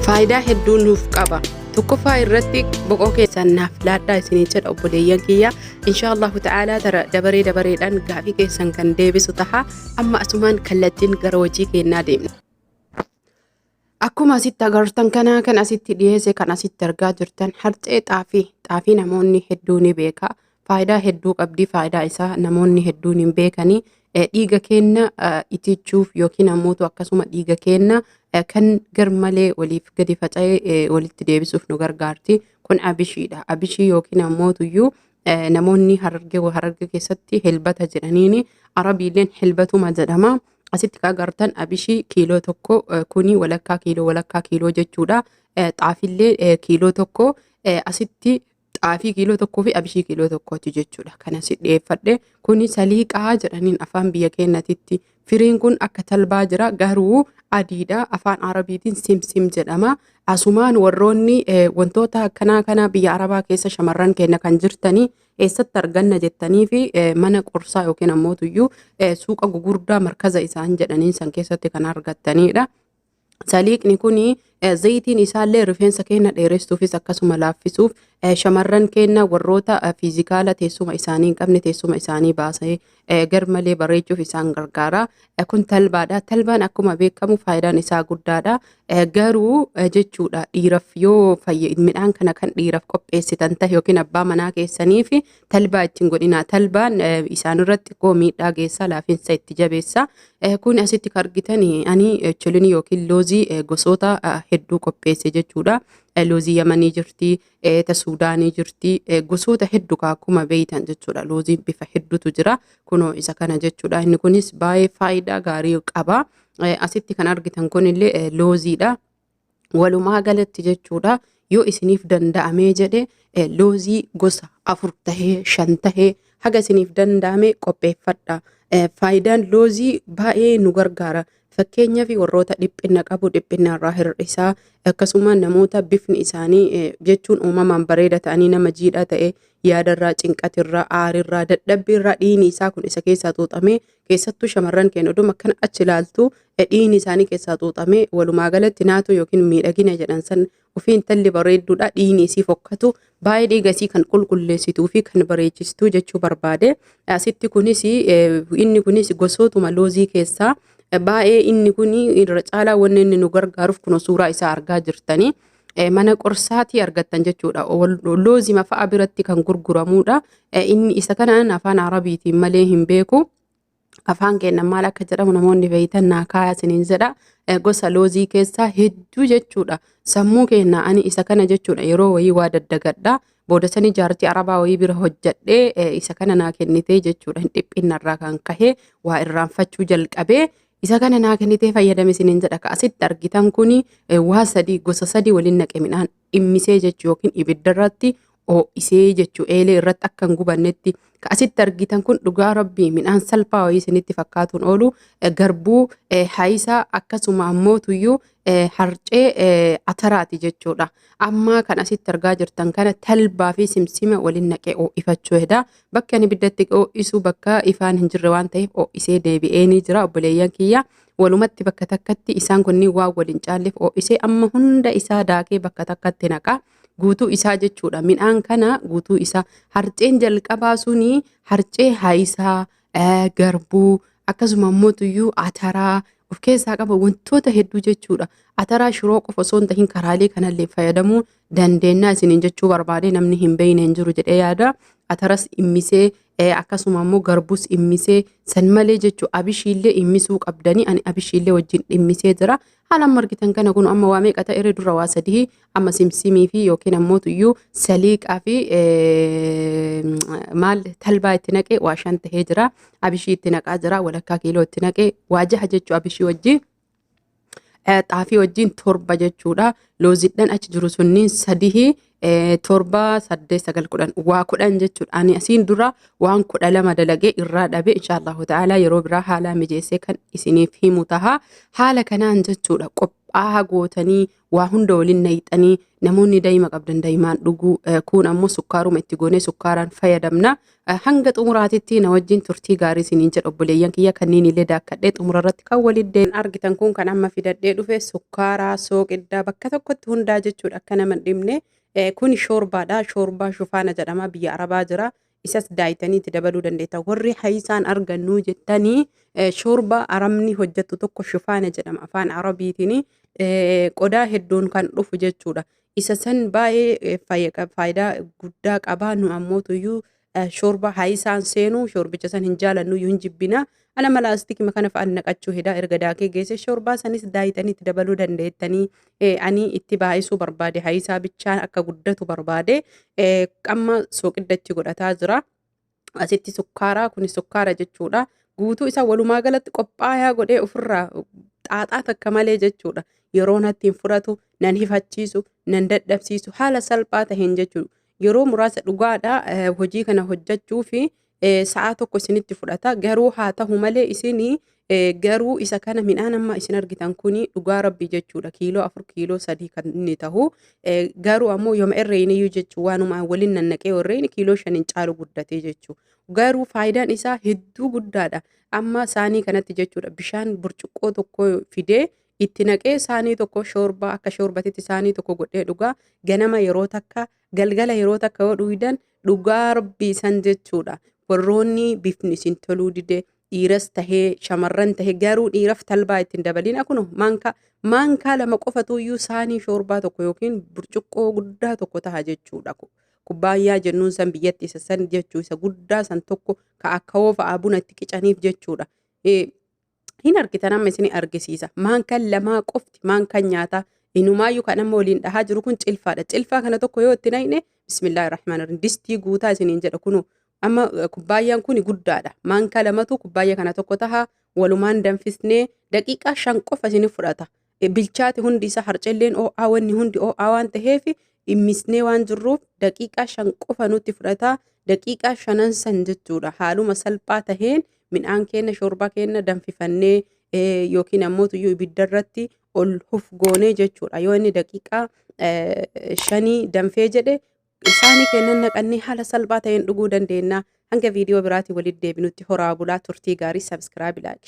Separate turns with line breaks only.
faayidaa hedduu nuuf qaba. Tokkoffaa irratti boqoo keessan naaf laadhaa isinii jedha obboleeyyan kiyya. Inshaallahu ta'aalaa tara dabareedhaan gaafii keessan kan deebisu taha. Amma asumaan kallattiin gara hojii keenyaa deemna. Akkuma asitti agartan kana kan asitti dhiyeesse kan asitti argaa jirtan harcee xaafii namoonni hedduun ni beeka. Faayidaa hedduu qabdi. Faayidaa isaa namoonni hedduun hin beekani. Dhiiga keenya itichuuf yookiin ammoo akkasuma dhiiga keenya kan garmalee waliif gadi faca'ee walitti deebisuuf nu gargaarti. Kun abishiidha. Abishii yookiin ammoo namoonni hararge keessatti helbata jedhaniini arabiileen helbatuma jedhama. Asitti agartan abishii kiiloo tokko kuni walakkaa kiiloo jechuudha. Xaafillee kiiloo tokko asitti xaafii kiiloo tokkoo fi abishii kiiloo tokkooti jechuudha. Kana si dhiyeeffadhe kuni saliiqaa jedhaniin afaan biyya keenyatti. Firiin kun akka talbaa jira garuu adiidha. Afaan arabiitiin simsim jedhama. Asumaan warroonni wantoota akkanaa kana biyya arabaa keessa shamarran keenya kan jirtanii eessatti arganna jettanii fi mana qorsaa yookiin ammoo suuqa gugurdaa markaza isaan jedhaniin san keessatti kan argattanidha. Saliiqni kuni zayitiin isaallee rifeensa keenya dheeressuufis akkasuma laaffisuuf shamarran keenya warroota fiizikaala teessuma isaanii hin qabne teessuma isaanii baasee garmalee bareechuuf isaan gargaara. Kun talbaadha. Talbaan akkuma beekamu faayidaan isaa guddaadha. Garuu jechuudha dhiiraaf yoo midhaan kana kan dhiiraaf qopheessitan tahe yookiin abbaa manaa keessaniif talbaa ittiin godhina. Talbaan isaan irratti miidhaa geessa laafinsa itti jabeessa. Kun asitti argitan ani chilinii yookiin loozii gosoota hedduu qopheesse jechuudha. Loozii Yamanii jirti, ta Suudaanii jirti, gosoota hedduu akkuma beeytan jechuudha. Looziin bifa hedduutu jira. Kunoo isa kana jechuudha. Inni kunis baay'ee faayidaa gaarii qaba. Asitti kan argitan kunillee looziidha. Walumaa galatti jechuudha. Yoo isiniif danda'amee jedhe loozii gosa 4 tahee 5 tahee haga isiniif danda'ame qopheeffadha. Faayidaan loozii baay'ee nu gargaara. Fakkeenyaaf warroota dhiphina qabu dhiphinna irraa hir'isaa akkasuma namoota bifni isaanii jechuun uumamaan bareeda ta'anii nama jiidhaa ta'e yaadarraa cinqatirraa aarirraa dadhabbiirraa dhiini isaa kun isa keessaa xuuxamee keessattuu shamarran keenya oduma akkana achi ilaaltu dhiini isaanii keessaa xuuxamee walumaa galatti naatoo yookiin miidhagina jedhan san ofiin talli bareedduudha dhiini isii fokkatu baay'ee dhiigasii kan qulqulleessituu fi kan bareechistuu jechuu barbaade. Asitti kunis inni kunis gosootuma loozii keessaa baay'ee inni kuni irra caalaa wanni inni nu gargaaruuf kun suuraa isaa argaa jirtanii mana qorsaatii argattan jechuudha. Loozii fa'a biratti kan gurguramudha. Inni isa kanaan afaan arabiitiin malee hin beeku. Afaan keenya maal akka jedhamu namoonni beeytan naa kaayaa isiniin jedha. Gosa loozii keessaa hedduu jechuudha. Sammuu keenya ani isa kana jechuudha yeroo wayii waa daddagadha. Booda sanii jaartii arabaa wayii bira hojjadhee isa kana naa kennitee jechuudha. Dhiphinarraa kan kahee waa irraanfachuu jalqabee isa kana naa kennitee fayyadame isiniin jedha. Asitti argitan kuni waa gosa sadii waliin naqe midhaan dhimmisee jechuu yookiin ibiddarratti ho'isee jechuu eelee irratti akka hin gubannetti. Asitti argitan kun dhugaa rabbii midhaan salphaa wayii isinitti fakkaatuun oolu garbuu haayisaa akkasuma ammoo harcee ataraati jechuudha. Amma kan asitti argaa jirtan kana talbaa fi simsima waliin naqee ho'ifachuu hedha. Bakka inni ibiddatti ho'isu bakka ifaan hin jirre waan ta'eef ho'isee deebi'ee ni jira obboleeyyan kiyya. Walumatti bakka takkatti isaan kunniin waa waliin caalleef ho'isee amma hunda isaa daakee bakka takkatti naqa. Guutuu isaa jechuudha. Midhaan kana guutuu isaa harceen jalqabaa suni harcee haayisaa garbuu akkasuma ammoo ataraa of keessaa qaba wantoota hedduu jechuudha. Ataraa shiroo qofa osoo hin tahin karaalee kanallee fayyadamuu dandeenya isiniin jechuu barbaade namni hin beeyne hin jiru jedhee yaada. Ataras immisee akkasuma ammoo garbuus immisee san malee jechuu abishiillee immisuu qabdanii ani abishiillee wajjin immisee jira. Haala margitan kana kun amma waa meeqa ta'e dura waa sadii amma simsimii fi yookiin ammoo saliiqaa fi maal talbaa itti naqee waa 5 tahee jira. Abishii itti naqaa jira walakkaa kiiloo itti naqee waa 6 jechuu abishii wajjin. Xaafii wajjin 7 jechuudha. Loozidhaan achi jiru sunniin 3 7 8 9 10 waa 10 jechuudha. Ani asiin dura waan 12 dalagee irraa dhabe inshaallahu ta'ala yeroo biraa haala mijeessee kan isiniif himu taha. Haala kanaan jechuudha qophaa'aa gootanii waa hunda waliin naqxanii namoonni daa'ima qabdan daa'imaan dhuguu kun ammoo sukkaaruma itti goonee sukkaaraan fayyadamna. Hanga xumuraatitti na wajjin turtii gaarii isiniin jedha obboleeyyan kiyya kanneen illee daakkadhee xumura irratti kan waliin argitan kun kan amma fidadhee dhufe sukkaaraa sooqiddaa bakka tokkotti hundaa jechuudha akka nama dhibne. Kun shoorbaadha. Shoorbaa shufaana jedhama biyya Arabaa jira. Isas daayitanii itti dabaluu dandeetta. Warri haayisaan argannu jettanii shoorbaa aramni hojjettu tokko shufaana jedhama afaan Arabiitiin qodaa hedduun kan dhufu jechuudha. Isa san baay'ee faayidaa guddaa qaba. Nu ammoo tuyyuu shoorbaa haayisaan seenuu shoorbicha san hin jaalannu hin jibbina. Ala malaastikii kana fa'aan naqachuu hedaa erga daakee geesse shoorbaa sanis daayitanii itti dabaluu dandeettanii ani itti baay'isuu barbaade haayisaa bichaan akka guddatu barbaade qamma sooqiddachi godhataa jira. Asitti sukkaaraa kun sukkaara jechuudha. Guutuu isaa walumaa galatti qophaa'aa godhee ofirraa xaaxaa takka malee jechuudha. Yeroo natti hin fudhatu nan hifachiisu nan dadhabsiisu haala salphaa taheen jechuudha. Yeroo muraasa dhugaadha hojii kana hojjechuu fi sa'a tokko isinitti fudhata garuu haa ta'u malee isinii garuu isa kana midhaan amma isin argitan kuni dhugaa rabbii jechuudha kiiloo 4 kiiloo 3 kan inni ta'u garuu ammoo yooma irreeniyyuu jechuu waanuma waliin nannaqee warreen kiiloo 5 caalu guddatee jechuu garuu faayidaan isaa hedduu guddaadha amma saanii kanatti jechuudha bishaan burcuqqoo tokko fidee itti naqee saanii tokko shoorbaa akka shoorbatitti saanii tokko godhee dhugaa ganama yeroo takka galgala yeroo takka yoo dhugan dhugaa rabbii san jechuudha. Warroonni bifni isin toluu dide dhiiras tahee shamarran tahee garuu dhiiraaf talbaa ittiin dabaliin akkuma maankaa lama qofatuyyuu saanii shoorbaa tokko yookiin burcuqqoo guddaa tokko taha jechuudha. Kubbaayyaa jennuun san biyyatti isa san jechuu isa guddaa san tokko ka akka hoofa'aa buna itti qicaniif jechuudha. Hin argitan amma isin argisiisa maankaan lamaa qofti maankaan nyaataa inumaayyuu kan amma waliin dhahaa jiru kun cilfaadha. Cilfaa kana tokko yoo itti naqne bismillahirrahmanirrahiim distii guutaa isiniin jedha kunu. Amma kubbaayyaan kun guddaadha. Maankaa lamatu kubbaayyaa kana tokko taha walumaan danfisnee daqiiqaa 5 qofa isin fudhata. Bilchaate hundi isa harcelleen oo'aa wanni hundi oo'aa waan ta'eef immisnee waan jirruuf daqiiqaa 5 qofa nutti fudhata. Daqiiqaa 5 san jechuudha. Haaluma salphaa taheen midhaan keenya shoorbaa keenya danfifannee yookiin ammoo tuyyuu ibidda irratti ol hufgoonee jechuudha. Yoo inni daqiiqaa 5 danfee jedhe isaanii kennan naqannee haala salphaa ta'een dhuguu dandeenya. Hanga viidiyoo biraatii walitti deebinutti horaa bulaa turtii gaarii subscribe like